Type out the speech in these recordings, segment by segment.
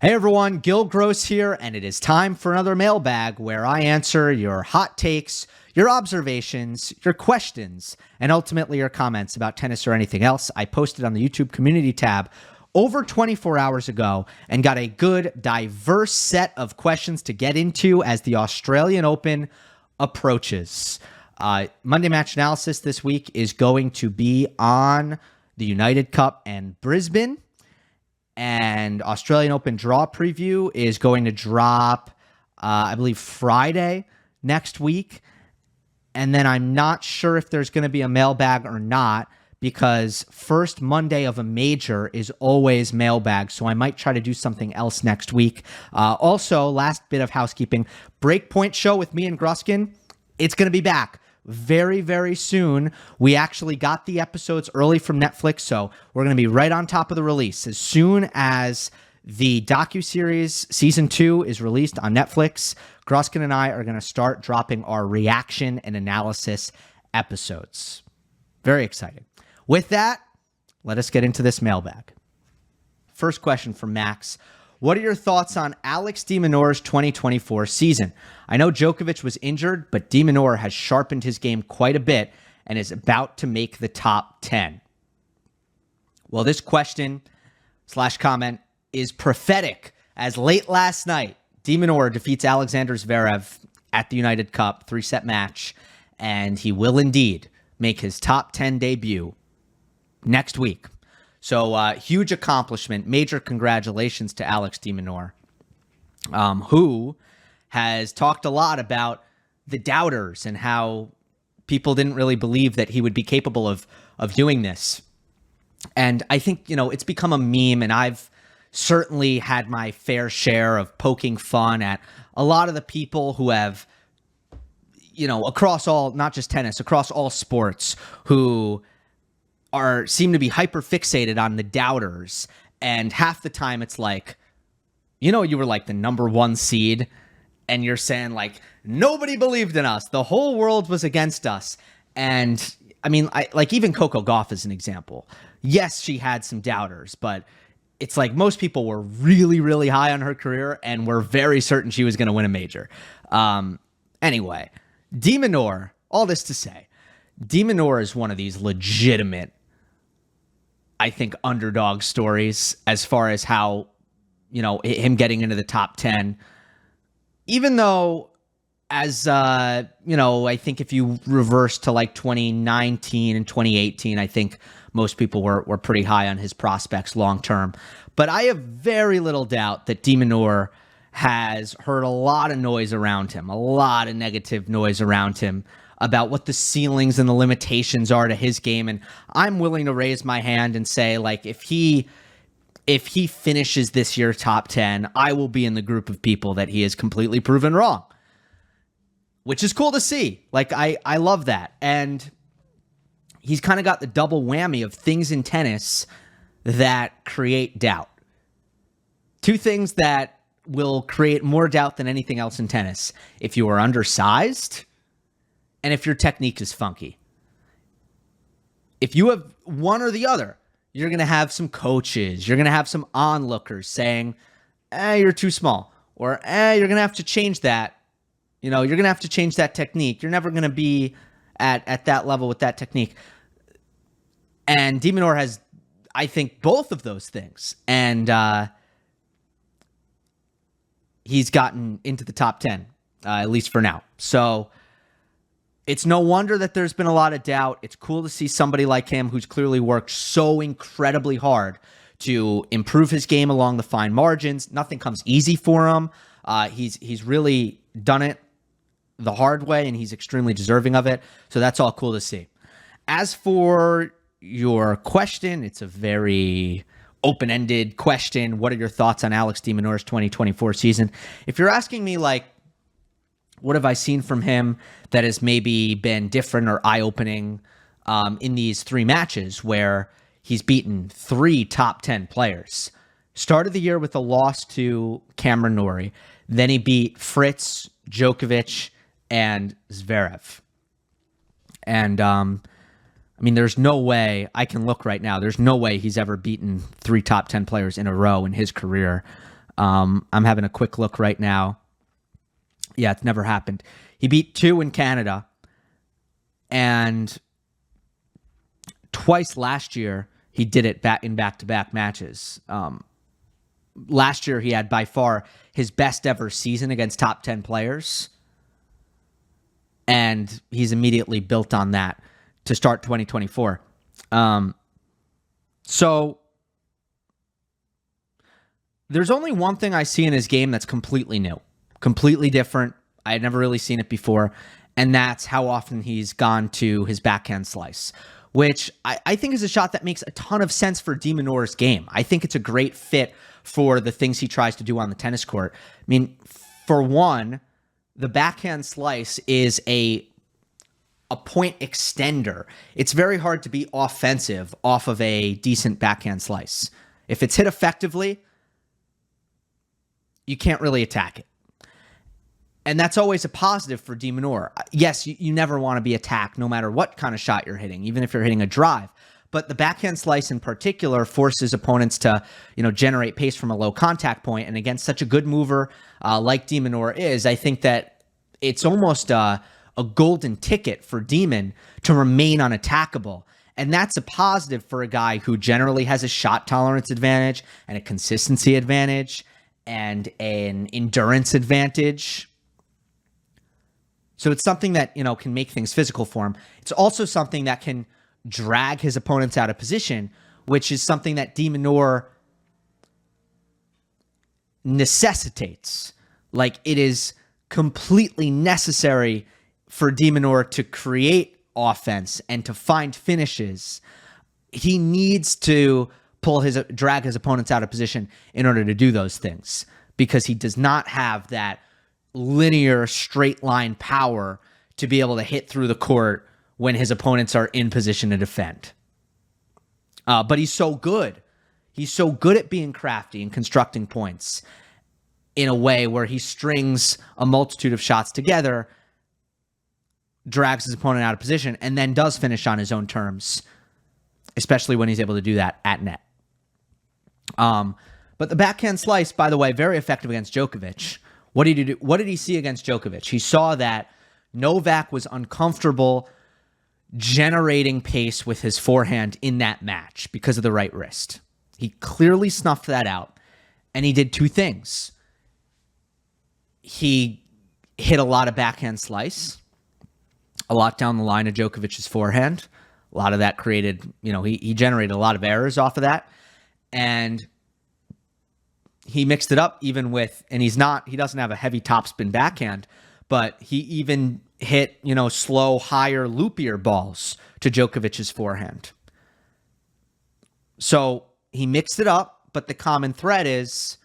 Hey everyone, Gill Gross here, and it is time for another mailbag where I answer your hot takes, your observations, your questions, and ultimately your comments about tennis or anything else. I posted on the YouTube community tab over 24 hours ago and got a good, diverse set of questions to get into as the Australian Open approaches. Monday Match Analysis this week is going to be on the United Cup and Brisbane. And Australian Open Draw Preview is going to drop, I believe, Friday next week. And then I'm not sure if there's going to be a mailbag or not, because first Monday of a major is always mailbag. So I might try to do something else next week. Also, last bit of housekeeping, Breakpoint show with me and Gruskin, it's going to be back very, very soon. We actually got the episodes early from Netflix, so we're going to be right on top of the release. As soon as the docuseries Season 2 is released on Netflix, Gruskin and I are going to start dropping our reaction and analysis episodes. Very exciting. With that, let us get into this mailbag. First question from Max. What are your thoughts on Alex De Minaur's 2024 season? I know Djokovic was injured, but De Minaur has sharpened his game quite a bit and is about to make the top 10. Well, this question/comment is prophetic, as late last night, De Minaur defeats Alexander Zverev at the United Cup 3-set match, and he will indeed make his top 10 debut next week. So, huge accomplishment. Major congratulations to Alex De Minaur, who has talked a lot about the doubters and how people didn't really believe that he would be capable of doing this. And I think, it's become a meme, and I've certainly had my fair share of poking fun at a lot of the people who have, across all, not just tennis, across all sports, who seem to be hyper fixated on the doubters. And half the time it's like, you were like the number one seed and you're saying like, nobody believed in us. The whole world was against us. And I mean, even Coco Gauff is an example. Yes, she had some doubters, but it's like most people were really, really high on her career and were very certain she was going to win a major. Anyway, De Minaur, all this to say, De Minaur is one of these legitimate, I think, underdog stories as far as how, him getting into the top 10, even though as, I think if you reverse to like 2019 and 2018, I think most people were pretty high on his prospects long-term. But I have very little doubt that De Minaur has heard a lot of noise around him, a lot of negative noise around him about what the ceilings and the limitations are to his game. And I'm willing to raise my hand and say, like, if he finishes this year top 10, I will be in the group of people that he has completely proven wrong, which is cool to see. Like, I love that. And he's kind of got the double whammy of things in tennis that create doubt. Two things that will create more doubt than anything else in tennis: if you are undersized, and if your technique is funky. If you have one or the other, you're going to have some coaches, you're going to have some onlookers saying, you're too small, or you're going to have to change that. You're going to have to change that technique. You're never going to be at that level with that technique. And De Minaur has, I think, both of those things. And he's gotten into the top 10, at least for now. So it's no wonder that there's been a lot of doubt. It's cool to see somebody like him who's clearly worked so incredibly hard to improve his game along the fine margins. Nothing comes easy for him. He's really done it the hard way, and he's extremely deserving of it. So that's all cool to see. As for your question, it's a very open-ended question. What are your thoughts on Alex De Minaur's 2024 season? If you're asking me, like, what have I seen from him that has maybe been different or eye-opening in these three matches where he's beaten three top 10 players? Started the year with a loss to Cameron Norrie. Then he beat Fritz, Djokovic, and Zverev. And, there's no way, I can look right now, there's no way he's ever beaten three top 10 players in a row in his career. I'm having a quick look right now. Yeah, it's never happened. He beat 2 in Canada, and twice last year he did it in back-to-back matches. Last year he had by far his best ever season against top 10 players, and he's immediately built on that to start 2024. So there's only one thing I see in his game that's completely new, completely different. I had never really seen it before, and that's how often he's gone to his backhand slice, which I think is a shot that makes a ton of sense for De Minaur's game. I think it's a great fit for the things he tries to do on the tennis court. I mean, for one, the backhand slice is a point extender. It's very hard to be offensive off of a decent backhand slice. If it's hit effectively, you can't really attack it. And that's always a positive for De Minaur. Yes, you never want to be attacked no matter what kind of shot you're hitting, even if you're hitting a drive. But the backhand slice in particular forces opponents to, generate pace from a low contact point. And against such a good mover like De Minaur is, I think that it's almost a golden ticket for Demon to remain unattackable. And that's a positive for a guy who generally has a shot tolerance advantage and a consistency advantage and an endurance advantage. So it's something that, can make things physical for him. It's also something that can drag his opponents out of position, which is something that De Minaur necessitates. Like, it is completely necessary for De Minaur to create offense and to find finishes. He needs to drag his opponents out of position in order to do those things, because he does not have that linear straight line power to be able to hit through the court when his opponents are in position to defend. But he's so good. He's so good at being crafty and constructing points in a way where he strings a multitude of shots together, drags his opponent out of position, and then does finish on his own terms, especially when he's able to do that at net. But the backhand slice, by the way, very effective against Djokovic. What did he do? What did he see against Djokovic? He saw that Novak was uncomfortable generating pace with his forehand in that match because of the right wrist. He clearly snuffed that out, and he did 2 things. He hit a lot of backhand slice, a lot down the line of Djokovic's forehand. A lot of that created, he generated a lot of errors off of that. And he mixed it up even with, and he doesn't have a heavy topspin backhand, but he even hit, slow, higher, loopier balls to Djokovic's forehand. So he mixed it up, but the common thread is,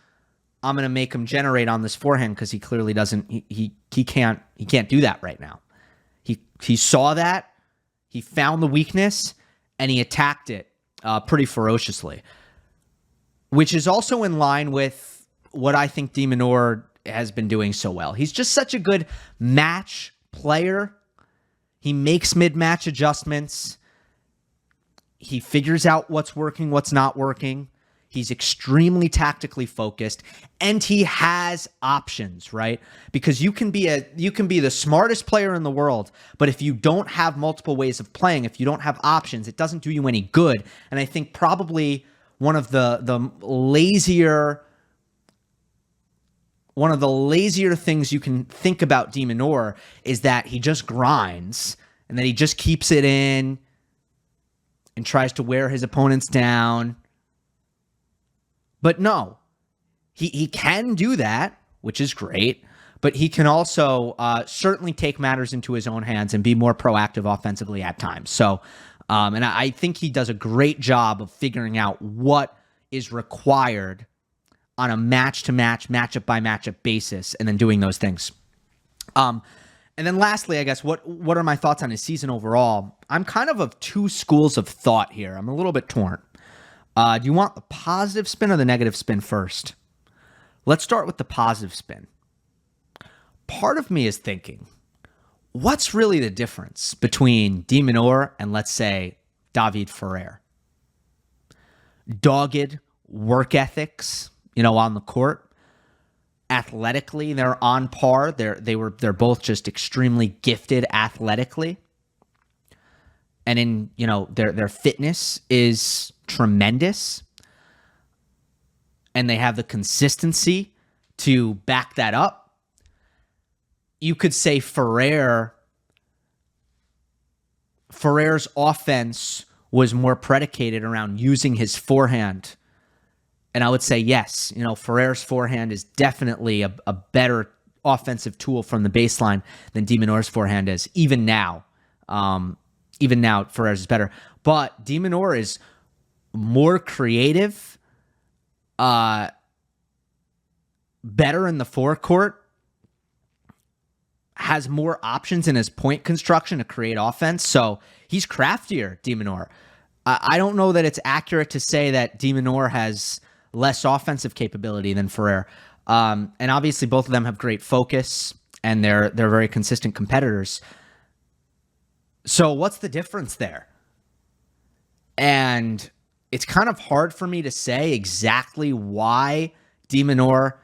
I'm going to make him generate on this forehand because he clearly doesn't, he can't do that right now. He saw that, he found the weakness, and he attacked it pretty ferociously, which is also in line with what I think De Minaur has been doing so well. He's just such a good match player. He makes mid-match adjustments. He figures out what's working, what's not working. He's extremely tactically focused, and he has options, right? Because you can be the smartest player in the world, but if you don't have multiple ways of playing, if you don't have options, it doesn't do you any good. And I think probably one of the lazier things you can think about De Minaur is that he just grinds and that he just keeps it in and tries to wear his opponents down. But no, he can do that, which is great, but he can also certainly take matters into his own hands and be more proactive offensively at times. So, and I think he does a great job of figuring out what is required on a match-to-match, matchup-by-matchup basis, and then doing those things. And then lastly, I guess, what are my thoughts on his season overall? I'm kind of 2 schools of thought here. I'm a little bit torn. Do you want the positive spin or the negative spin first? Let's start with the positive spin. Part of me is thinking, what's really the difference between De Minaur and, let's say, David Ferrer? Dogged work ethics, on the court, athletically, they're on par. They're both just extremely gifted athletically. And in, their fitness is tremendous. And they have the consistency to back that up. You could say Ferrer's offense was more predicated around using his forehand. And I would say, yes, Ferrer's forehand is definitely a better offensive tool from the baseline than De Minaur's forehand is, even now. Ferrer's is better. But De Minaur is more creative, better in the forecourt, has more options in his point construction to create offense. So he's craftier, De Minaur. I don't know that it's accurate to say that De Minaur has less offensive capability than Ferrer. And obviously both of them have great focus and they're very consistent competitors. So what's the difference there? And it's kind of hard for me to say exactly why De Minaur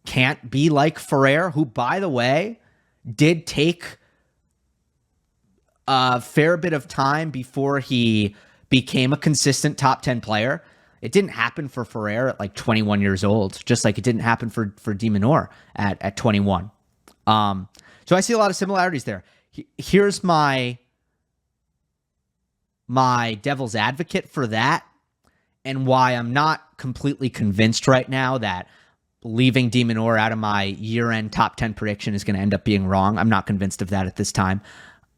can't be like Ferrer, who, by the way, did take a fair bit of time before he became a consistent top 10 player. It didn't happen for Ferrer at like 21 years old, just like it didn't happen for De Minaur at 21. So I see a lot of similarities there. Here's my devil's advocate for that, and why I'm not completely convinced right now that leaving De Minaur out of my year-end top 10 prediction is going to end up being wrong. I'm not convinced of that at this time.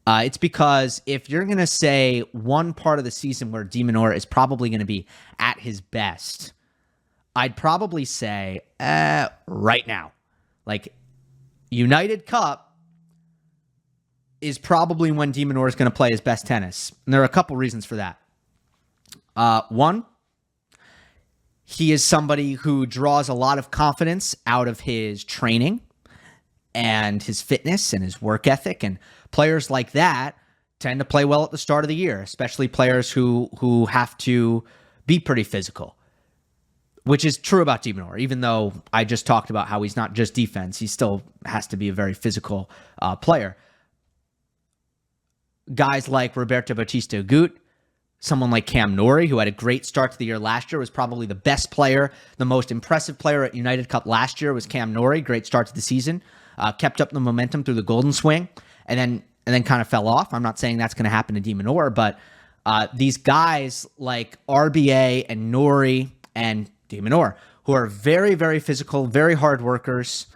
It's because if you're going to say one part of the season where De Minaur is probably going to be at his best, I'd probably say right now. Like, United Cup is probably when De Minaur is going to play his best tennis. And there are a couple reasons for that. One, he is somebody who draws a lot of confidence out of his training and his fitness and his work ethic. And players like that tend to play well at the start of the year, especially players who have to be pretty physical, which is true about De Minaur. Even though I just talked about how he's not just defense, he still has to be a very physical player. Guys like Roberto Bautista Agut, someone like Cam Norrie, who had a great start to the year last year, was probably the best player, the most impressive player at United Cup last year was Cam Norrie. Great start to the season, kept up the momentum through the Golden Swing, and then kind of fell off. I'm not saying that's going to happen to De Minaur, but these guys like RBA and Norrie and De Minaur, who are very, very physical, very hard workers.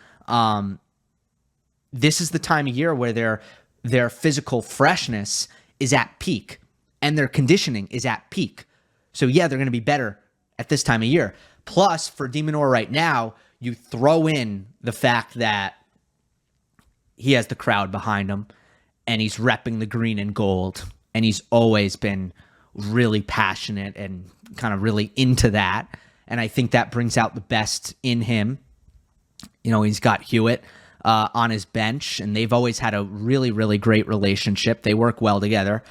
This is the time of year where their physical freshness is at peak and their conditioning is at peak. So yeah, they're going to be better at this time of year. Plus, for De Minaur right now, you throw in the fact that he has the crowd behind him and he's repping the green and gold, and he's always been really passionate and kind of really into that. And I think that brings out the best in him. He's got Hewitt on his bench, and they've always had a really, really great relationship. They work well together.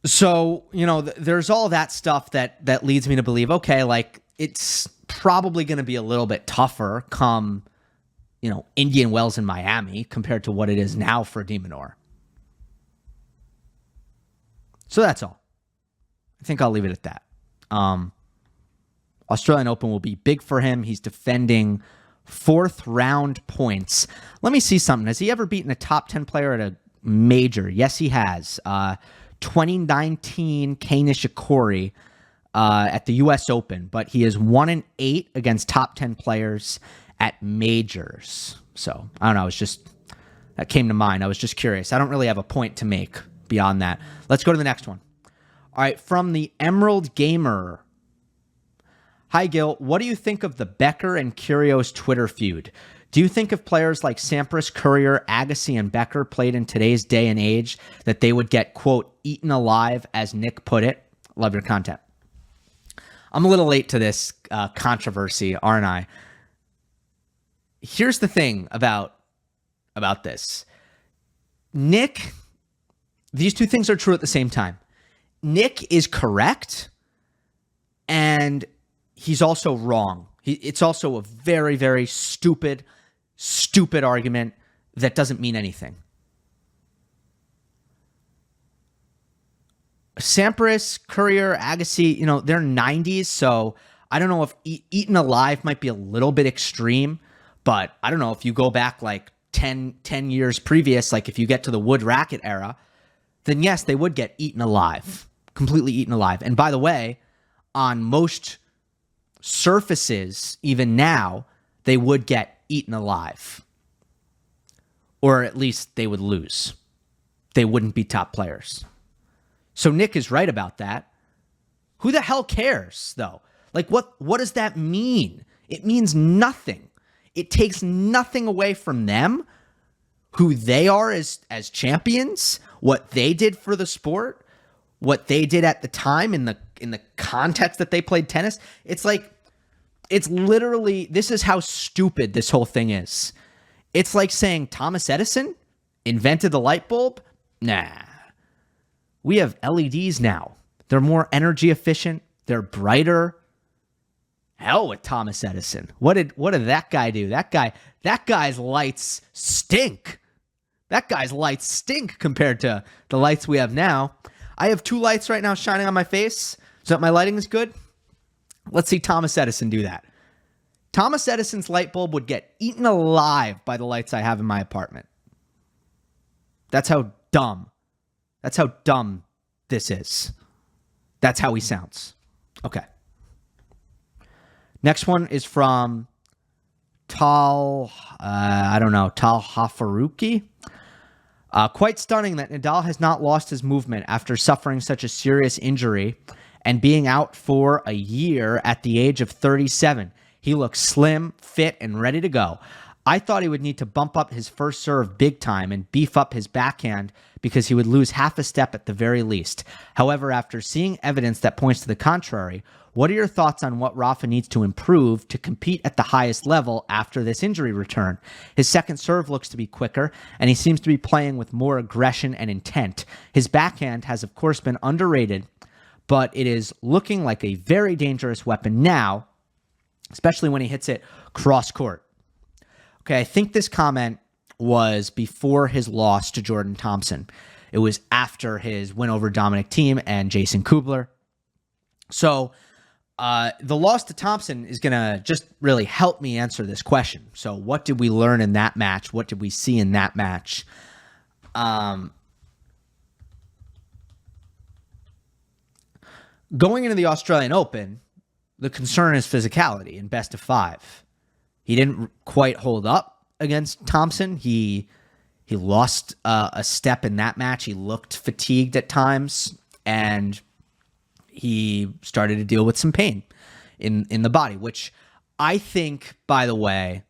So, there's all that stuff that leads me to believe, okay, like, it's probably going to be a little bit tougher come, Indian Wells in Miami compared to what it is now for De Minaur. So that's all. I think I'll leave it at that. Australian Open will be big for him. He's defending fourth round points. Let me see something. Has he ever beaten a top 10 player at a major? Yes, he has. 2019 Kei Nishikori at the U.S. Open, but he is 1-8 against top 10 players at majors. So I don't know. That came to mind. I was just curious. I don't really have a point to make beyond that. Let's go to the next one. All right, from the Emerald Gamer. Hi, Gill. What do you think of the Becker and Kyrgios Twitter feud? Do you think if players like Sampras, Courier, Agassi, and Becker played in today's day and age that they would get, quote, eaten alive, as Nick put it? Love your content. I'm a little late to this controversy, aren't I? Here's the thing about this. Nick, these two things are true at the same time. Nick is correct, and he's also wrong It's also a very, very stupid argument that doesn't mean anything. Sampras, Courier, Agassi, they're 90s, so I don't know if eaten alive might be a little bit extreme, but I don't know if you go back like 10 years previous, like if you get to the wood racket era, then yes, they would get eaten alive, completely eaten alive. And by the way, on most surfaces, even now, they would get eaten alive. Or at least they would lose. They wouldn't be top players. So Nick is right about that. Who the hell cares, though? Like, what does that mean? It means nothing. It takes nothing away from them, who they are as champions, what they did for the sport, what they did at the time in the context that they played tennis. It's like, it's literally, this is how stupid this whole thing is. It's like saying Thomas Edison invented the light bulb. Nah. We have LEDs now. They're more energy efficient. They're brighter. Hell with Thomas Edison. What did that guy do? That guy's lights stink. That guy's lights stink compared to the lights we have now. I have 2 lights right now shining on my face so that my lighting is good. Let's see Thomas Edison do that. Thomas Edison's light bulb would get eaten alive by the lights I have in my apartment. That's how dumb this is. That's how he sounds. Okay. Next one is from Tal Hafaruki. Quite stunning that Nadal has not lost his movement after suffering such a serious injury and being out for a year at the age of 37. He looks slim, fit, and ready to go. I thought he would need to bump up his first serve big time and beef up his backhand because he would lose half a step at the very least. However, after seeing evidence that points to the contrary, what are your thoughts on what Rafa needs to improve to compete at the highest level after this injury return? His second serve looks to be quicker, and he seems to be playing with more aggression and intent. His backhand has, of course, been underrated, but it is looking like a very dangerous weapon now, especially when he hits it cross-court. Okay, I think this comment was before his loss to Jordan Thompson. It was after his win over Dominic Thiem and Jason Kubler. So the loss to Thompson is going to just really help me answer this question. So what did we learn in that match? What did we see in that match? Going into the Australian Open, the concern is physicality in best of 5. He didn't quite hold up against Thompson. He lost a step in that match. He looked fatigued at times, and he started to deal with some pain in the body, which I think, by the way,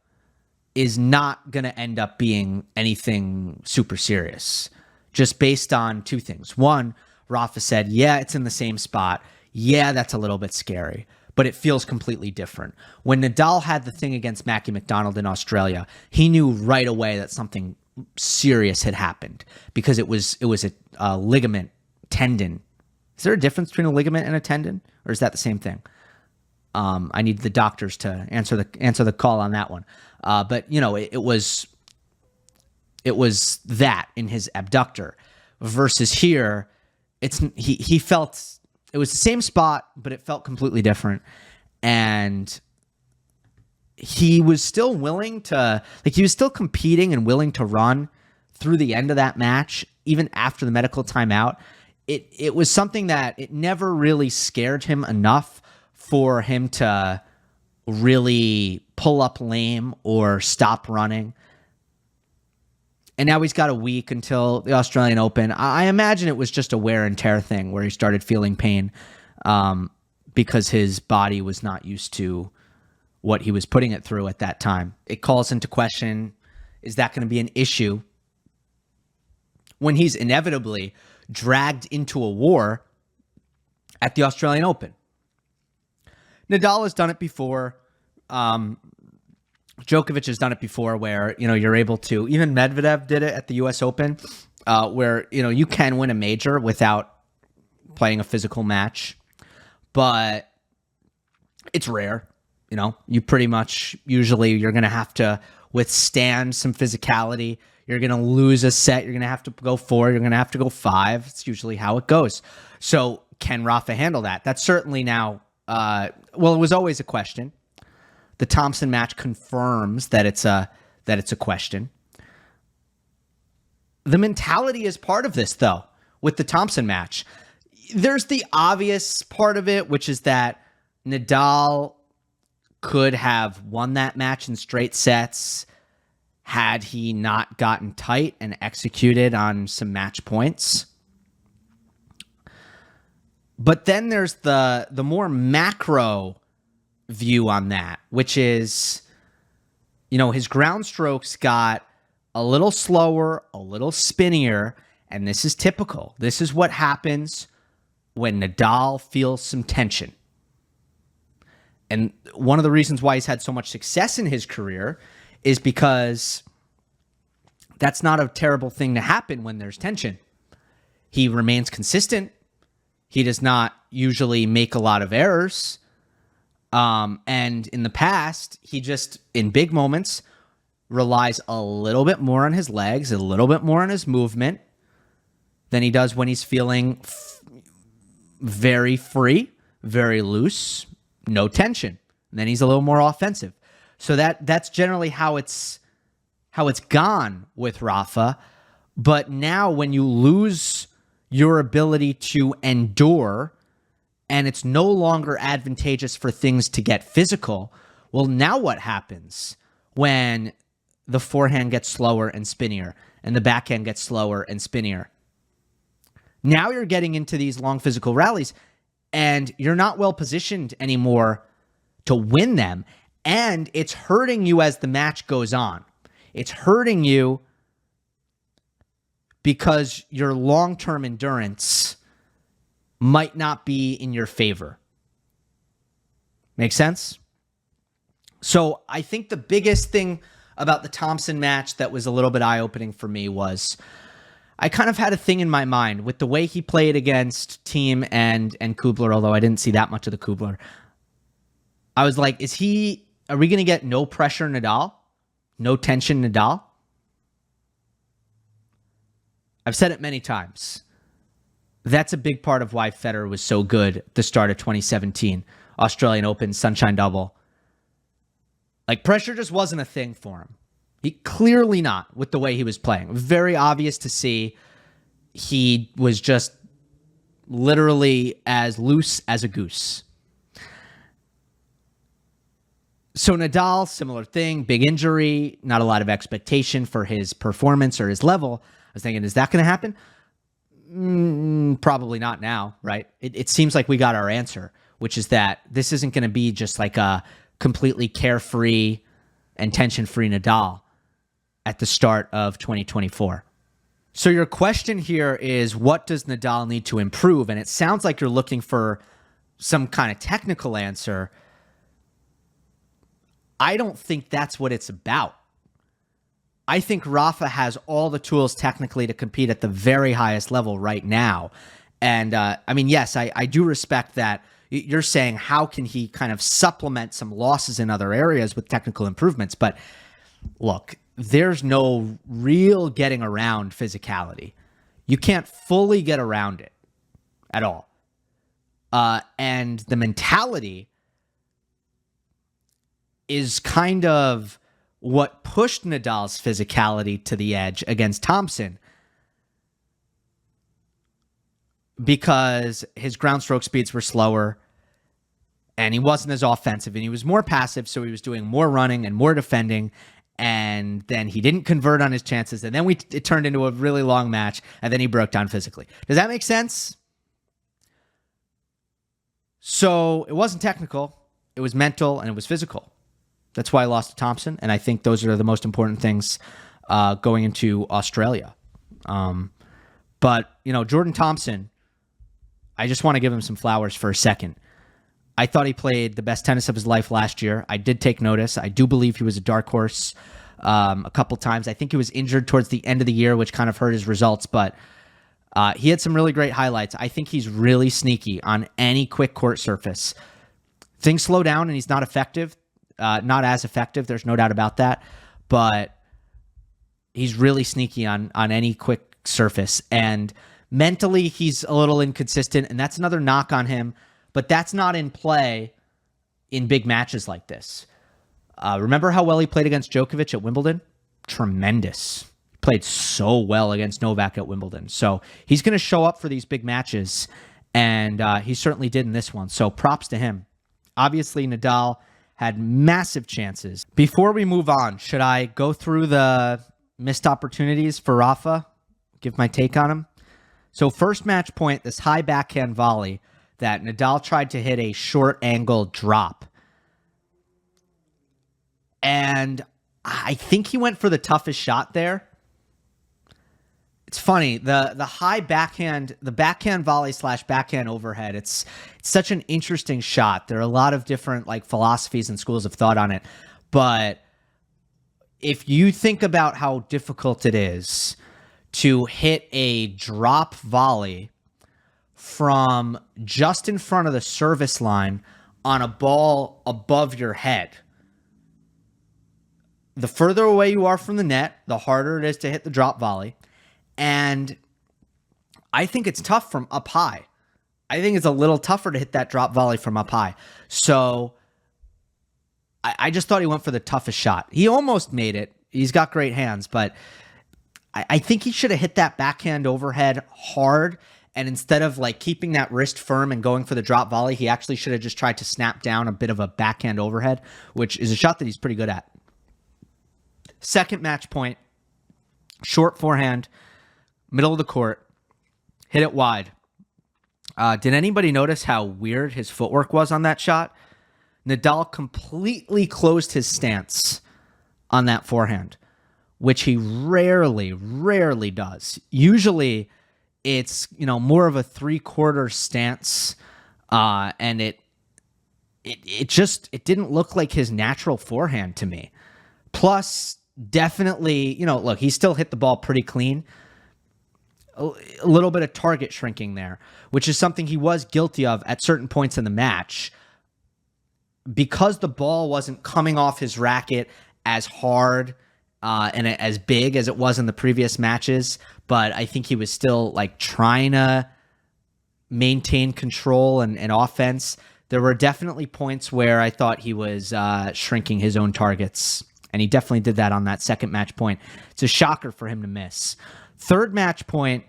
is not going to end up being anything super serious, just based on 2 things. One, Rafa said, yeah, it's in the same spot. Yeah, that's a little bit scary, but it feels completely different. When Nadal had the thing against Mackie McDonald in Australia, he knew right away that something serious had happened because it was a ligament tendon. Is there a difference between a ligament and a tendon, or is that the same thing? I need the doctors to answer the call on that one. But it was that in his abductor versus here. He felt it was the same spot, but it felt completely different. And he was still willing to, he was still competing and willing to run through the end of that match, even after the medical timeout. It was something that it never really scared him enough for him to really pull up lame or stop running. And now he's got a week until the Australian Open. I imagine it was just a wear and tear thing where he started feeling pain because his body was not used to what he was putting it through at that time. It calls into question, is that going to be an issue when he's inevitably dragged into a war at the Australian Open? Nadal has done it before. Djokovic has done it before where, you're able to, even Medvedev did it at the US Open, where, you can win a major without playing a physical match, but it's rare. you pretty much usually you're going to have to withstand some physicality. You're going to lose a set. You're going to have to go 4. You're going to have to go 5. It's usually how it goes. So can Rafa handle that? That's certainly now, it was always a question. The Thompson match confirms that it's a question. The mentality is part of this, though, with the Thompson match. There's the obvious part of it, which is that Nadal could have won that match in straight sets had he not gotten tight and executed on some match points. But then there's the more macro view on that, which is, his ground strokes got a little slower, a little spinnier, and this is typical. This is what happens when Nadal feels some tension. And one of the reasons why he's had so much success in his career is because that's not a terrible thing to happen when there's tension. He remains consistent. He does not usually make a lot of errors. And in the past, he just, in big moments, relies a little bit more on his legs, a little bit more on his movement than he does when he's feeling very free, very loose, no tension. And then he's a little more offensive. So that's generally how it's gone with Rafa. But now when you lose your ability to endure and it's no longer advantageous for things to get physical, well, now what happens when the forehand gets slower and spinnier and the backhand gets slower and spinnier? Now you're getting into these long physical rallies and you're not well positioned anymore to win them. And it's hurting you as the match goes on. It's hurting you because your long-term endurance might not be in your favor. Make sense? So I think the biggest thing about the Thompson match that was a little bit eye-opening for me was I kind of had a thing in my mind with the way he played against Thiem and Kubler, although I didn't see that much of the Kubler. I was like, are we going to get no pressure Nadal? No tension Nadal? I've said it many times. That's a big part of why Federer was so good at the start of 2017. Australian Open, Sunshine Double. Like, pressure just wasn't a thing for him. He clearly not with the way he was playing. Very obvious to see he was just literally as loose as a goose. So Nadal, similar thing, big injury, not a lot of expectation for his performance or his level. I was thinking, is that going to happen? Probably not now, right? It seems like we got our answer, which is that this isn't going to be just like a completely carefree and tension-free Nadal at the start of 2024. So your question here is, what does Nadal need to improve? And it sounds like you're looking for some kind of technical answer. I don't think that's what it's about. I think Rafa has all the tools technically to compete at the very highest level right now. And yes, I do respect that. You're saying, how can he kind of supplement some losses in other areas with technical improvements? But look, there's no real getting around physicality. You can't fully get around it at all. And the mentality is kind of what pushed Nadal's physicality to the edge against Thompson, because his ground stroke speeds were slower and he wasn't as offensive and he was more passive. So he was doing more running and more defending. And then he didn't convert on his chances. And then it turned into a really long match. And then he broke down physically. Does that make sense? So it wasn't technical. It was mental and it was physical. That's why I lost to Thompson. And I think those are the most important things going into Australia. But, Jordan Thompson, I just want to give him some flowers for a second. I thought he played the best tennis of his life last year. I did take notice. I do believe he was a dark horse a couple times. I think he was injured towards the end of the year, which kind of hurt his results. But he had some really great highlights. I think he's really sneaky on any quick court surface. things slow down and he's not effective, not as effective. There's no doubt about that. But he's really sneaky on any quick surface. And mentally, he's a little inconsistent, and that's another knock on him. But that's not in play in big matches like this. Remember how well he played against Djokovic at Wimbledon? Tremendous. He played so well against Novak at Wimbledon. So he's going to show up for these big matches, and he certainly did in this one. So props to him. Obviously, Nadal had massive chances. Before we move on, should I go through the missed opportunities for Rafa? Give my take on him? So first match point, this high backhand volley that Nadal tried to hit a short angle drop. And I think he went for the toughest shot there. It's funny, the high backhand, the backhand volley / backhand overhead, it's such an interesting shot. There are a lot of different like philosophies and schools of thought on it. But if you think about how difficult it is to hit a drop volley from just in front of the service line on a ball above your head, the further away you are from the net, the harder it is to hit the drop volley. And I think it's tough from up high. I think it's a little tougher to hit that drop volley from up high. So I just thought he went for the toughest shot. He almost made it. He's got great hands, but I think he should have hit that backhand overhead hard. And instead of like keeping that wrist firm and going for the drop volley, he actually should have just tried to snap down a bit of a backhand overhead, which is a shot that he's pretty good at. Second match point, short forehand, middle of the court, hit it wide. Did anybody notice how weird his footwork was on that shot? Nadal completely closed his stance on that forehand, which he rarely does. Usually it's, more of a 3/4 stance, and it didn't look like his natural forehand to me. Plus, definitely, look, he still hit the ball pretty clean. A little bit of target shrinking there, which is something he was guilty of at certain points in the match. Because the ball wasn't coming off his racket as hard and as big as it was in the previous matches, but I think he was still like trying to maintain control and offense. There were definitely points where I thought he was shrinking his own targets, and he definitely did that on that second match point. It's a shocker for him to miss. Third match point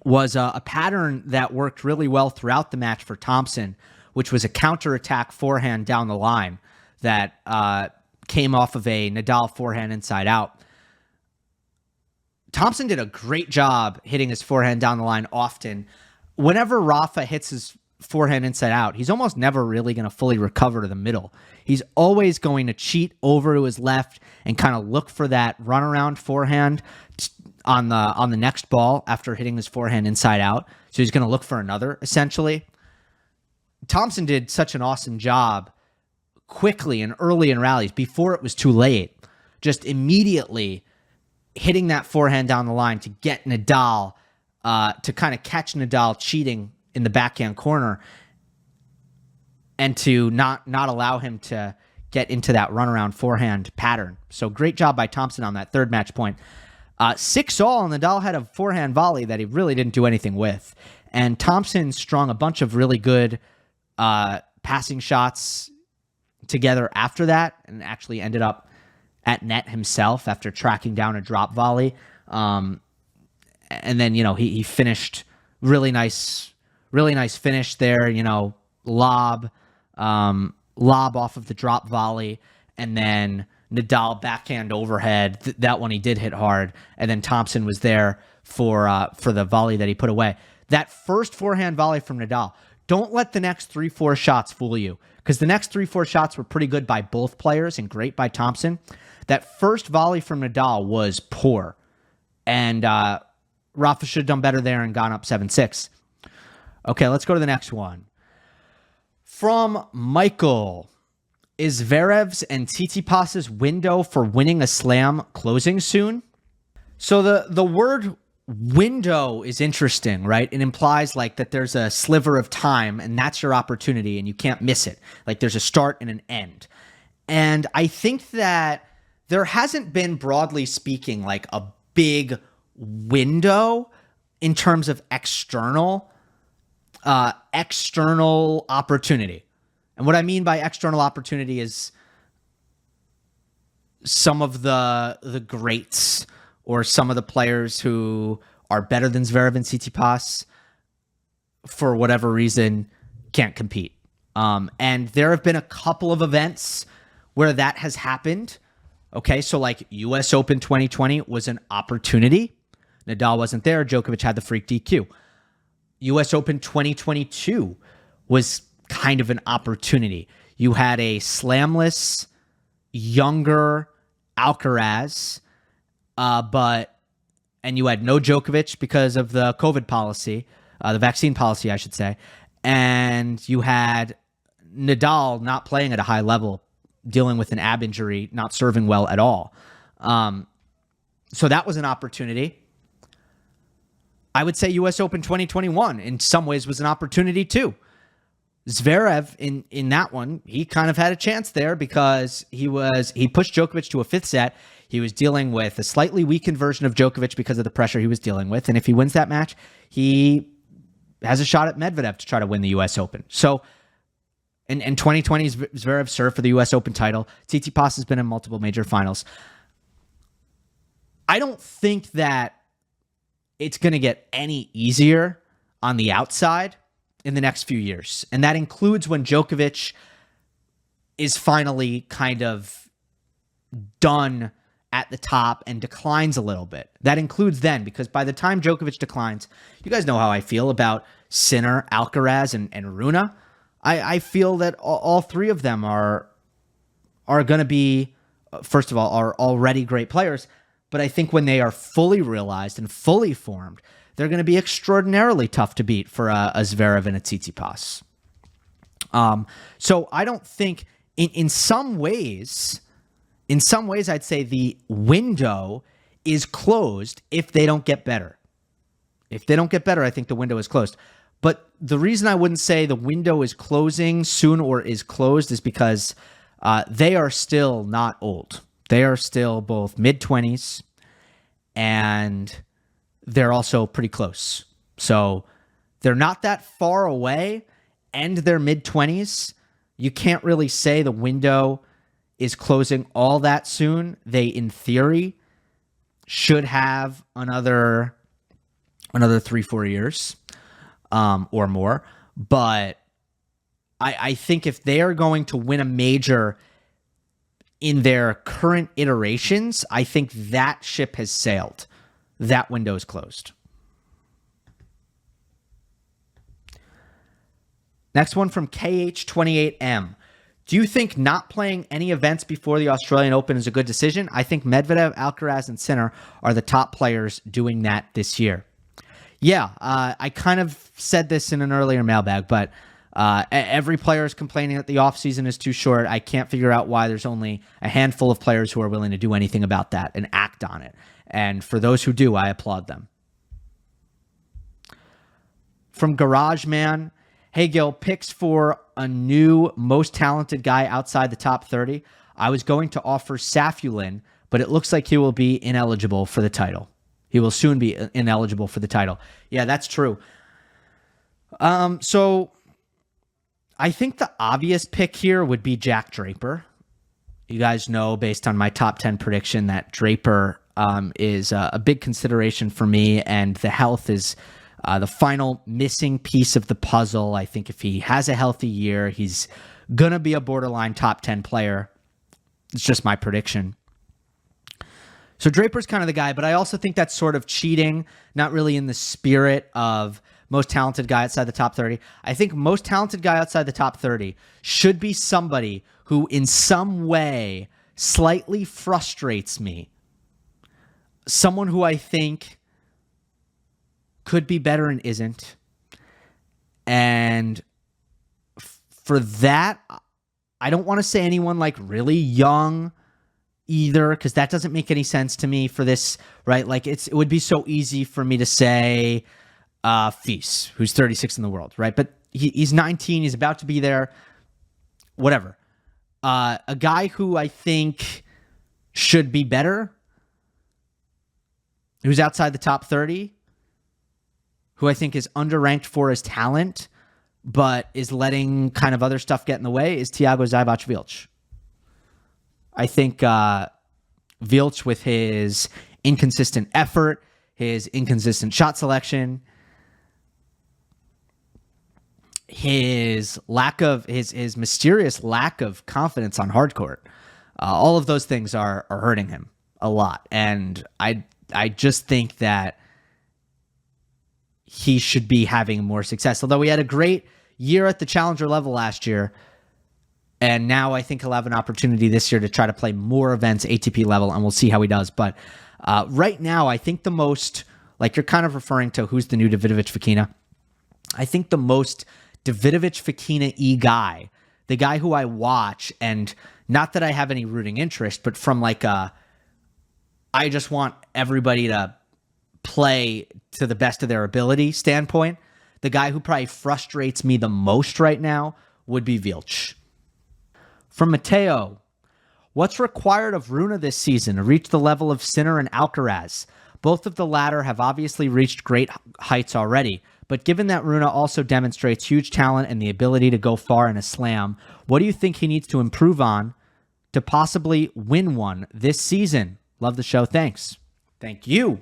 was a pattern that worked really well throughout the match for Thompson, which was a counterattack forehand down the line that came off of a Nadal forehand inside out. Thompson did a great job hitting his forehand down the line often. Whenever Rafa hits his forehand inside out, he's almost never really going to fully recover to the middle. He's always going to cheat over to his left and kind of look for that runaround forehand on the next ball after hitting his forehand inside out. So he's going to look for another, essentially. Thompson did such an awesome job quickly and early in rallies before it was too late, just immediately hitting that forehand down the line to get Nadal, to kind of catch Nadal cheating in the backhand corner and to not allow him to get into that runaround forehand pattern. So great job by Thompson on that third match point. 6-all, Nadal had a forehand volley that he really didn't do anything with. And Thompson strung a bunch of really good passing shots together after that and actually ended up at net himself after tracking down a drop volley. And then, he finished really nice finish there, lob off of the drop volley, and then Nadal backhand overhead. That one he did hit hard, and then Thompson was there for the volley that he put away. That first forehand volley from Nadal, don't let the next 3-4 shots fool you, because the next 3-4 shots were pretty good by both players and great by Thompson. That first volley from Nadal was poor, and Rafa should have done better there and gone up 7-6. Okay, let's go to the next one. From Michael, is Zverev's and Tsitsipas's window for winning a slam closing soon? So the word window is interesting, right? It implies like that there's a sliver of time and that's your opportunity and you can't miss it. Like there's a start and an end. And I think that there hasn't been, broadly speaking, like a big window in terms of external opportunity. And what I mean by external opportunity is some of the greats or some of the players who are better than Zverev and Tsitsipas, for whatever reason, can't compete. And there have been a couple of events where that has happened. Okay, so like US Open 2020 was an opportunity. Nadal wasn't there. Djokovic had the freak DQ. US Open 2022 was kind of an opportunity. You had a slamless, younger Alcaraz, and you had no Djokovic because of the COVID policy, the vaccine policy, I should say. And you had Nadal not playing at a high level, dealing with an ab injury, not serving well at all. So that was an opportunity. I would say US Open 2021 in some ways was an opportunity too. Zverev in that one, he kind of had a chance there because he pushed Djokovic to a fifth set. He was dealing with a slightly weakened version of Djokovic because of the pressure he was dealing with. And if he wins that match, he has a shot at Medvedev to try to win the US Open. So in 2020, Zverev served for the US Open title. Tsitsipas has been in multiple major finals. I don't think that it's going to get any easier on the outside in the next few years. And that includes when Djokovic is finally kind of done at the top and declines a little bit. That includes then, because by the time Djokovic declines, you guys know how I feel about Sinner, Alcaraz, and Rune. I feel that all three of them are going to be, first of all, are already great players. But I think when they are fully realized and fully formed, they're going to be extraordinarily tough to beat for a Zverev and a Tsitsipas. So I don't think, in some ways, I'd say the window is closed if they don't get better. If they don't get better, I think the window is closed. But the reason I wouldn't say the window is closing soon or is closed is because they are still not old. They are still both mid-20s, and they're also pretty close. So they're not that far away, and they're mid-20s. You can't really say the window is closing all that soon. They, in theory, should have another 3-4 years or more. But I think if they are going to win a major in their current iterations, I think that ship has sailed. That window is closed. Next one from KH28M. Do you think not playing any events before the Australian Open is a good decision? I think Medvedev, Alcaraz, and Sinner are the top players doing that this year. Yeah, I kind of said this in an earlier mailbag, but every player is complaining that the offseason is too short. I can't figure out why there's only a handful of players who are willing to do anything about that and act on it. And for those who do, I applaud them. From Garage Man, hey Gill, picks for a new most talented guy outside the top 30. I was going to offer Safulin, but it looks like he will be ineligible for the title. He will soon be ineligible for the title. Yeah, that's true. So I think the obvious pick here would be Jack Draper. You guys know, based on my top 10 prediction, that Draper is a big consideration for me, and the health is the final missing piece of the puzzle. I think if he has a healthy year, he's going to be a borderline top 10 player. It's just my prediction. So Draper's kind of the guy, but I also think that's sort of cheating, not really in the spirit of most talented guy outside the top 30. I think most talented guy outside the top 30 should be somebody who in some way slightly frustrates me. Someone who I think could be better and isn't. And for that, I don't want to say anyone like really young, either, because that doesn't make any sense to me for this, right? Like it would be so easy for me to say Fils, who's 36 in the world, right? But he's 19, he's about to be there, whatever. A guy who I think should be better, who's outside the top 30, who I think is underranked for his talent, but is letting kind of other stuff get in the way, is Thiago Seyboth-Wieltsch. I think Wieltsch, with his inconsistent effort, his inconsistent shot selection, his mysterious lack of confidence on hard court, all of those things are hurting him a lot. And I just think that he should be having more success. Although he had a great year at the challenger level last year, and now I think he'll have an opportunity this year to try to play more events ATP level, and we'll see how he does. But right now, I think the most, like you're kind of referring to who's the new Davidovich-Fokina. I think the most Davidovich-Fokina-y guy, the guy who I watch, and not that I have any rooting interest, but from like I just want everybody to play to the best of their ability standpoint, the guy who probably frustrates me the most right now would be Wieltsch. From Mateo, what's required of Rune this season to reach the level of Sinner and Alcaraz? Both of the latter have obviously reached great heights already, but given that Rune also demonstrates huge talent and the ability to go far in a slam, what do you think he needs to improve on to possibly win one this season? Love the show. Thanks. Thank you.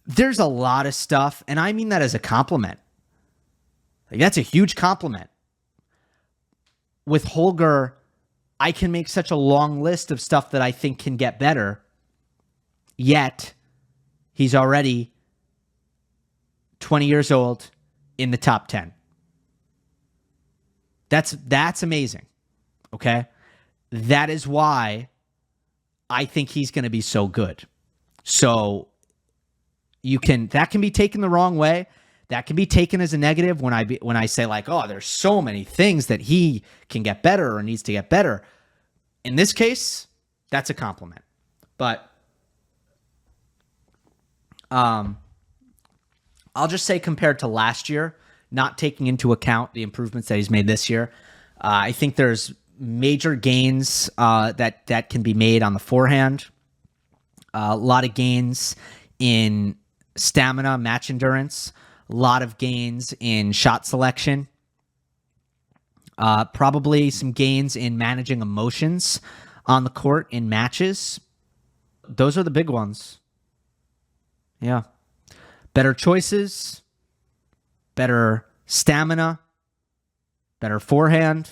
There's a lot of stuff, and I mean that as a compliment. Like, that's a huge compliment. With Holger, I can make such a long list of stuff that I think can get better, yet he's already 20 years old in the top 10. That's amazing, okay? That is why I think he's going to be so good. So that can be taken the wrong way. That can be taken as a negative when I say like, oh, there's so many things that he can get better or needs to get better. In this case, that's a compliment. But I'll just say compared to last year, not taking into account the improvements that he's made this year, I think there's major gains that can be made on the forehand. A lot of gains in stamina, match endurance. A lot of gains in shot selection. Probably some gains in managing emotions on the court in matches. Those are the big ones. Yeah. Better choices. Better stamina. Better forehand.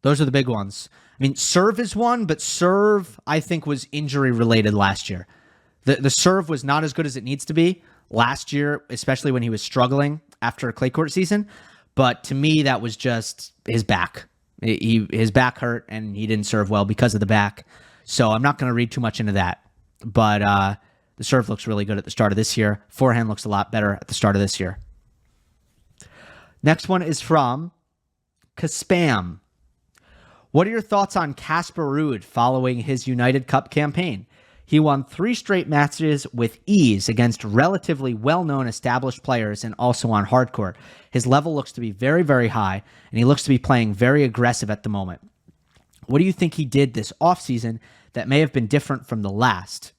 Those are the big ones. I mean, serve is one, but serve, I think, was injury-related last year. The serve was not as good as it needs to be last year, especially when he was struggling after a clay court season. But to me, that was just his back. His back hurt, and he didn't serve well because of the back. So I'm not going to read too much into that. But the serve looks really good at the start of this year. Forehand looks a lot better at the start of this year. Next one is from Kaspam. What are your thoughts on Casper Ruud following his United Cup campaign? He won 3 straight matches with ease against relatively well-known established players and also on hard court. His level looks to be very, very high, and he looks to be playing very aggressive at the moment. What do you think he did this offseason that may have been different from the last?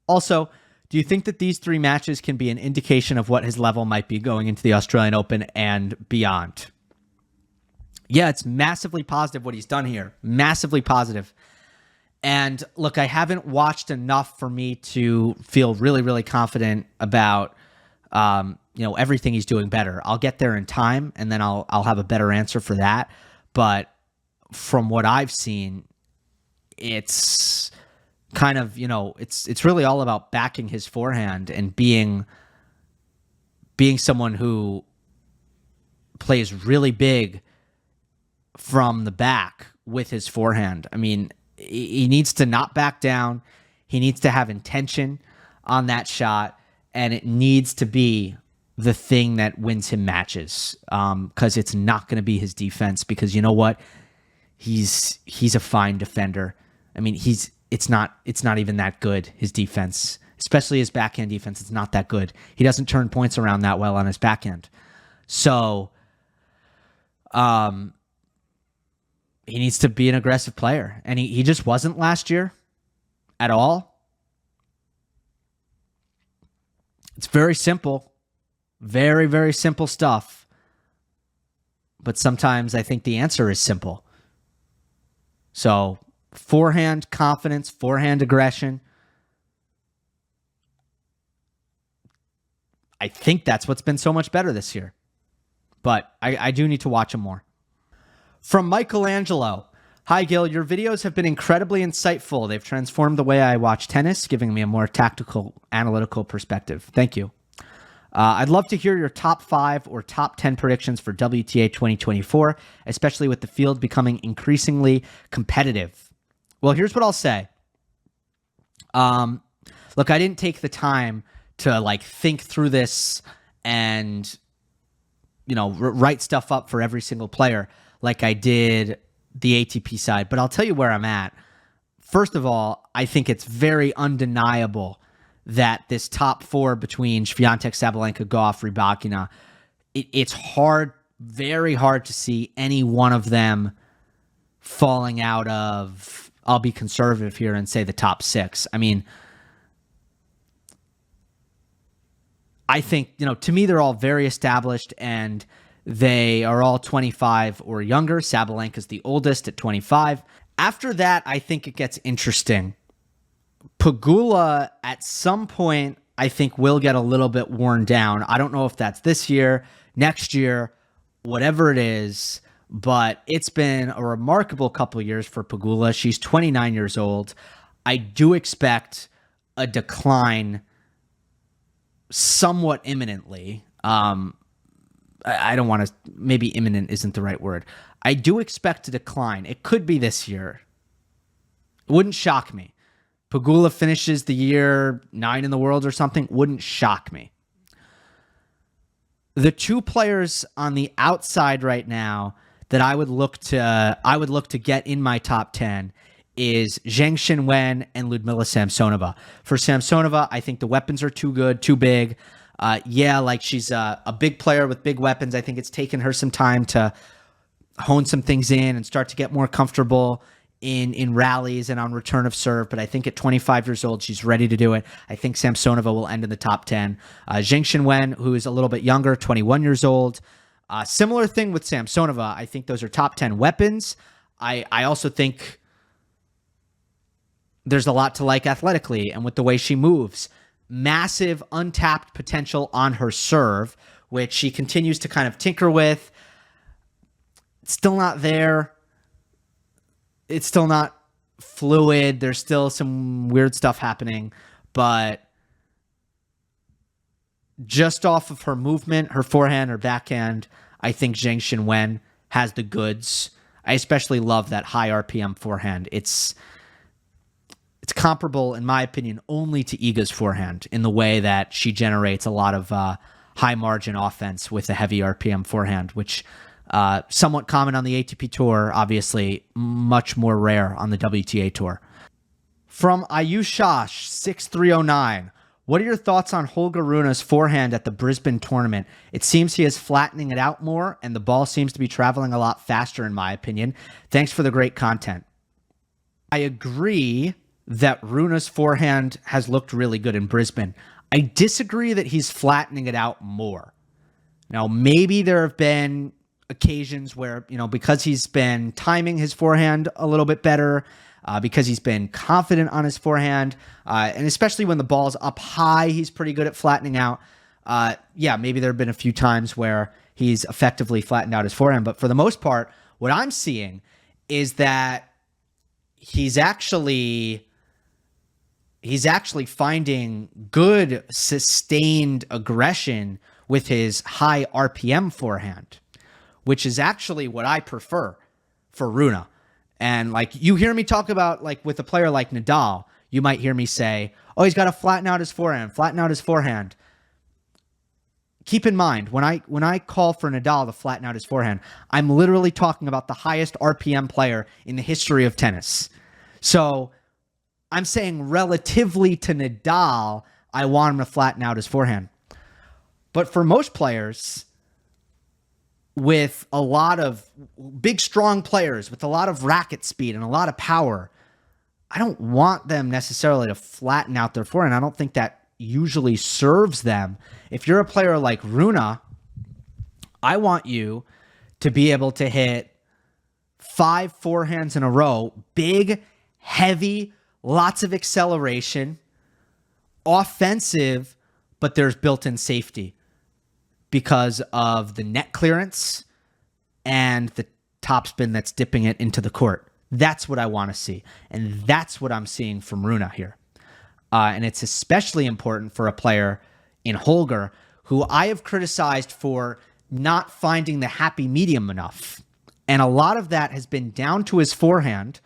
Also, do you think that these 3 matches can be an indication of what his level might be going into the Australian Open and beyond? Yeah, it's massively positive what he's done here. Massively positive. And look, I haven't watched enough for me to feel really, really confident about everything he's doing better. I'll get there in time, and then I'll have a better answer for that. But from what I've seen, it's kind of, it's really all about backing his forehand and being someone who plays really big from the back with his forehand. I mean, he needs to not back down. He needs to have intention on that shot, and it needs to be the thing that wins him matches, because it's not going to be his defense, because you know what? he's a fine defender. I mean, it's not even that good, his defense, especially his backhand defense. It's not that good. He doesn't turn points around that well on his backhand. So he needs to be an aggressive player, and he just wasn't last year at all. It's very simple. Very, very simple stuff. But sometimes I think the answer is simple. So, forehand confidence, forehand aggression. I think that's what's been so much better this year. But I do need to watch him more. From Michelangelo. Hi, Gill. Your videos have been incredibly insightful. They've transformed the way I watch tennis, giving me a more tactical, analytical perspective. Thank you. I'd love to hear your top 5 or top 10 predictions for WTA 2024, especially with the field becoming increasingly competitive. Well, here's what I'll say. Look, I didn't take the time to think through this and write stuff up for every single player like I did the ATP side, but I'll tell you where I'm at. First of all, I think it's very undeniable that this top 4 between Swiatek, Sabalenka, Gauff, Rybakina, it's hard, very hard to see any one of them falling out of, I'll be conservative here and say the top 6. I mean, I think, to me, they're all very established, and they are all 25 or younger. Sabalenka's the oldest at 25. After that, I think it gets interesting. Pegula, at some point, I think will get a little bit worn down. I don't know if that's this year, next year, whatever it is, but it's been a remarkable couple years for Pegula. She's 29 years old. I do expect a decline somewhat imminently. I don't want to, maybe imminent isn't the right word. I do expect a decline. It could be this year. It wouldn't shock me. Pegula finishes the year 9 in the world or something. Wouldn't shock me. The 2 players on the outside right now that I would look to get in my top 10 is Zheng Xinwen and Ludmila Samsonova. For Samsonova, I think the weapons are too good, too big. She's a big player with big weapons. I think it's taken her some time to hone some things in and start to get more comfortable in rallies and on return of serve. But I think at 25 years old, she's ready to do it. I think Samsonova will end in the top 10. Zheng Xinwen, who is a little bit younger, 21 years old. Similar thing with Samsonova. I think those are top 10 weapons. I also think there's a lot to like athletically and with the way she moves. Massive untapped potential on her serve, which she continues to kind of tinker with. It's still not there. It's still not fluid. There's still some weird stuff happening, but just off of her movement, her forehand, her backhand, I think Zheng Xinwen has the goods. I especially love that high RPM forehand. It's comparable, in my opinion, only to Iga's forehand in the way that she generates a lot of high margin offense with a heavy RPM forehand, which somewhat common on the ATP Tour, obviously much more rare on the WTA Tour. From Ayushash 6309, what are your thoughts on Holger Rune's forehand at the Brisbane tournament? It seems he is flattening it out more, and the ball seems to be traveling a lot faster, in my opinion. Thanks for the great content. I agree that Rune's forehand has looked really good in Brisbane. I disagree that he's flattening it out more. Now, maybe there have been occasions where, because he's been timing his forehand a little bit better, because he's been confident on his forehand, and especially when the ball's up high, he's pretty good at flattening out. Maybe there have been a few times where he's effectively flattened out his forehand, but for the most part, what I'm seeing is that he's actually finding good sustained aggression with his high RPM forehand, which is actually what I prefer for Rune. And you hear me talk about with a player like Nadal, you might hear me say, oh, he's got to flatten out his forehand. keep in mind, when I call for Nadal to flatten out his forehand, I'm literally talking about the highest RPM player in the history of tennis. So I'm saying relatively to Nadal, I want him to flatten out his forehand. But for most players, with a lot of big, strong players, with a lot of racket speed and a lot of power, I don't want them necessarily to flatten out their forehand. I don't think that usually serves them. If you're a player like Rune, I want you to be able to hit 5 forehands in a row, big, heavy, lots of acceleration, offensive, but there's built-in safety because of the net clearance and the topspin that's dipping it into the court. That's what I want to see. And that's what I'm seeing from Rune here. And it's especially important for a player in Holger, who I have criticized for not finding the happy medium enough. And a lot of that has been down to his forehand,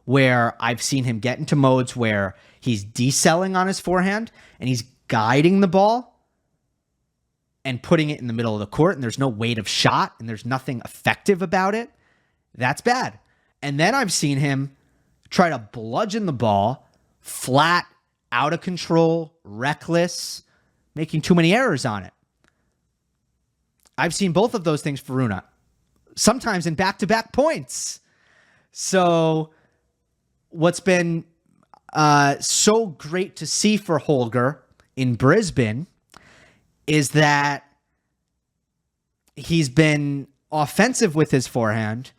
where I've seen him get into modes where he's decelling on his forehand and he's guiding the ball and putting it in the middle of the court, and there's no weight of shot and there's nothing effective about it. That's bad. And then I've seen him try to bludgeon the ball flat, out of control, reckless, making too many errors on it. I've seen both of those things for Rune, sometimes in back-to-back points. So what's been so great to see for Holger in Brisbane is that he's been offensive with his forehand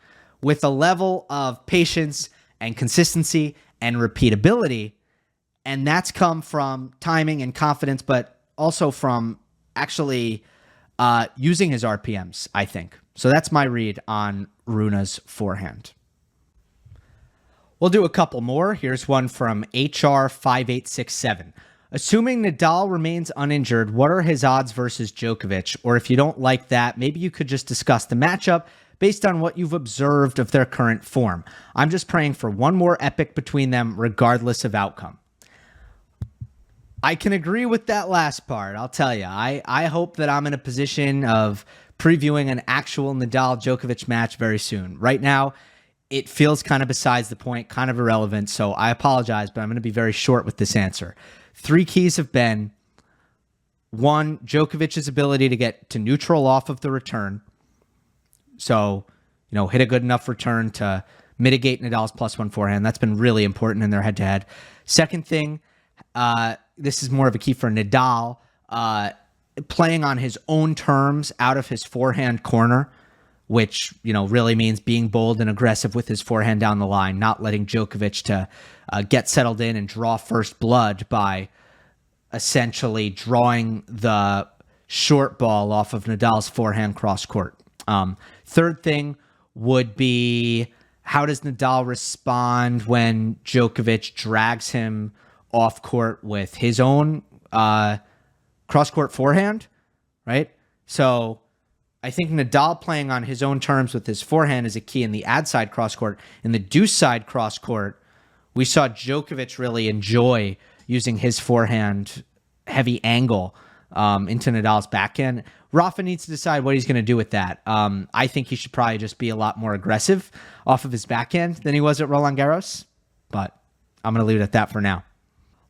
with a level of patience and consistency and repeatability. And that's come from timing and confidence, but also from actually using his RPMs, I think. So that's my read on Rune's forehand. We'll do a couple more. Here's one from HR5867. Assuming Nadal remains uninjured, what are his odds versus Djokovic? Or if you don't like that, maybe you could just discuss the matchup based on what you've observed of their current form. I'm just praying for one more epic between them, regardless of outcome. I can agree with that last part. I'll tell you, I hope that I'm in a position of previewing an actual Nadal-Djokovic match very soon. Right now, it feels kind of besides the point, kind of irrelevant, so I apologize, but I'm going to be very short with this answer. 3 keys have been, 1, Djokovic's ability to get to neutral off of the return. So, hit a good enough return to mitigate Nadal's +1 forehand. That's been really important in their head-to-head. Second thing, this is more of a key for Nadal, playing on his own terms out of his forehand corner, which, really means being bold and aggressive with his forehand down the line, not letting Djokovic to get settled in and draw first blood by essentially drawing the short ball off of Nadal's forehand cross court. Third thing would be, how does Nadal respond when Djokovic drags him off court with his own cross court forehand, right? So I think Nadal playing on his own terms with his forehand is a key in the ad side cross court. In the deuce side cross court, we saw Djokovic really enjoy using his forehand heavy angle into Nadal's backhand. Rafa needs to decide what he's going to do with that. I think he should probably just be a lot more aggressive off of his backhand than he was at Roland Garros, but I'm going to leave it at that for now.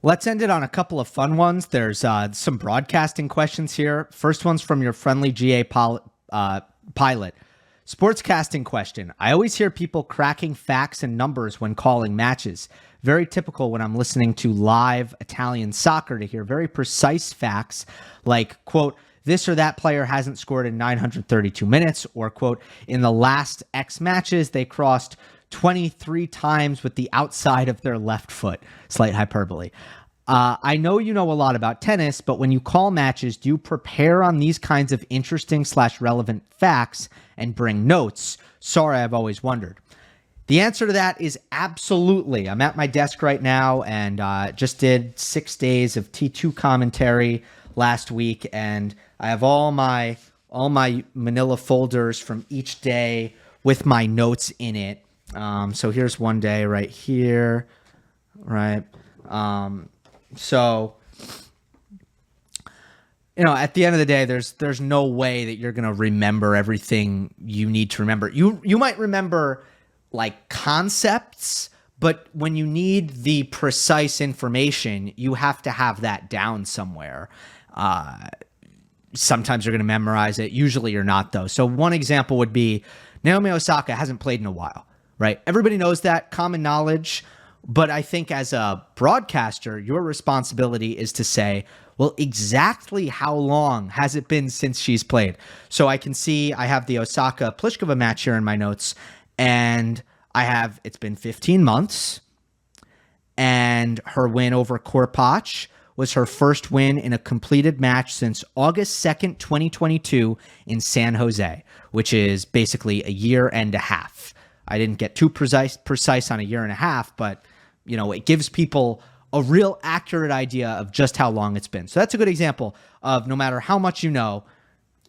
Let's end it on a couple of fun ones. There's some broadcasting questions here. First one's from your friendly GA pilot. Sportscasting question. I always hear people cracking facts and numbers when calling matches. Very typical when I'm listening to live Italian soccer to hear very precise facts like, quote, this or that player hasn't scored in 932 minutes, or, quote, in the last X matches, they crossed 23 times with the outside of their left foot. Slight hyperbole. I know you know a lot about tennis, but when you call matches, do you prepare on these kinds of interesting/relevant facts and bring notes? Sorry, I've always wondered. The answer to that is absolutely. I'm at my desk right now and just did 6 days of T2 commentary last week, and I have all my manila folders from each day with my notes in it. So here's one day right here, right? So At the end of the day, there's no way that you're going to remember everything you need to remember. You might remember like concepts, but when you need the precise information, you have to have that down somewhere. Sometimes you're going to memorize it. Usually you're not, though. So one example would be Naomi Osaka hasn't played in a while, right? Everybody knows that, common knowledge. But I think as a broadcaster, your responsibility is to say, well, exactly how long has it been since she's played? So I can see I have the Osaka Pliskova match here in my notes, and it's been 15 months, and her win over Korpach was her first win in a completed match since August 2nd, 2022 in San Jose, which is basically a year and a half. I didn't get too precise on a year and a half, but it gives people a real accurate idea of just how long it's been. So that's a good example of no matter how much you know,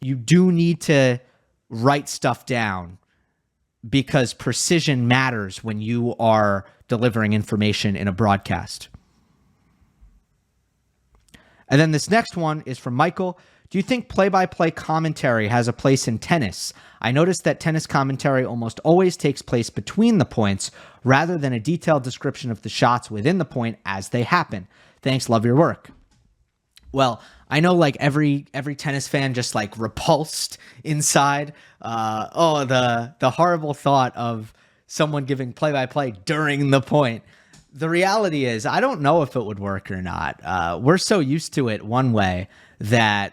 you do need to write stuff down because precision matters when you are delivering information in a broadcast. And then this next one is from Michael. Do you think play-by-play commentary has a place in tennis? I noticed that tennis commentary almost always takes place between the points rather than a detailed description of the shots within the point as they happen. Thanks, love your work. Well, I know like every tennis fan just like repulsed inside. The horrible thought of someone giving play-by-play during the point. The reality is, I don't know if it would work or not. We're so used to it one way that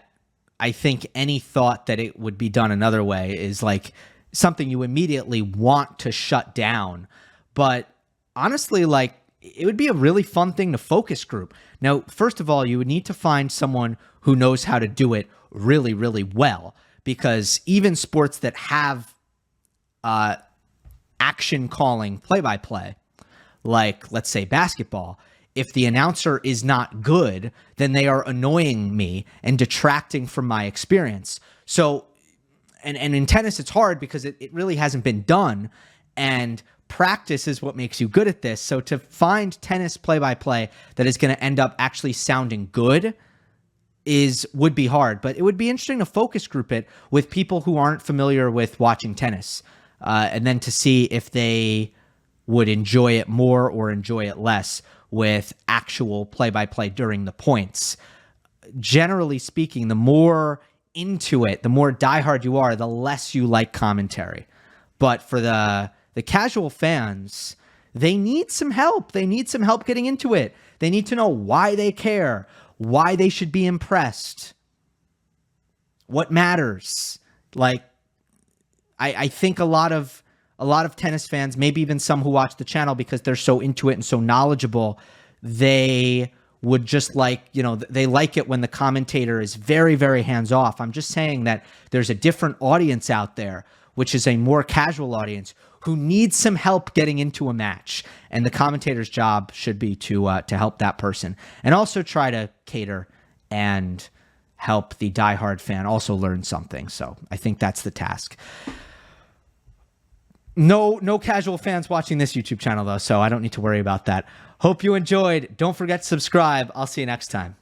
I think any thought that it would be done another way is like something you immediately want to shut down. But honestly, like it would be a really fun thing to focus group. Now, first of all, you would need to find someone who knows how to do it really, really well, because even sports that have action calling play-by-play, like let's say basketball, if the announcer is not good, then they are annoying me and detracting from my experience. So, and in tennis, it's hard because it really hasn't been done, and practice is what makes you good at this. So to find tennis play-by-play that is going to end up actually sounding good would be hard, but it would be interesting to focus group it with people who aren't familiar with watching tennis, and then to see if they would enjoy it more or enjoy it less with actual play-by-play during the points. Generally speaking, the more into it, the more diehard you are, the less you like commentary. But for the casual fans, they need some help. They need some help getting into it. They need to know why they care, why they should be impressed, what matters. Like, I think a lot of tennis fans, maybe even some who watch the channel because they're so into it and so knowledgeable, they would just like, they like it when the commentator is very, very hands-off. I'm just saying that there's a different audience out there, which is a more casual audience, who needs some help getting into a match. And the commentator's job should be to help that person. And also try to cater and help the diehard fan also learn something. So I think that's the task. No casual fans watching this YouTube channel, though, so I don't need to worry about that. Hope you enjoyed. Don't forget to subscribe. I'll see you next time.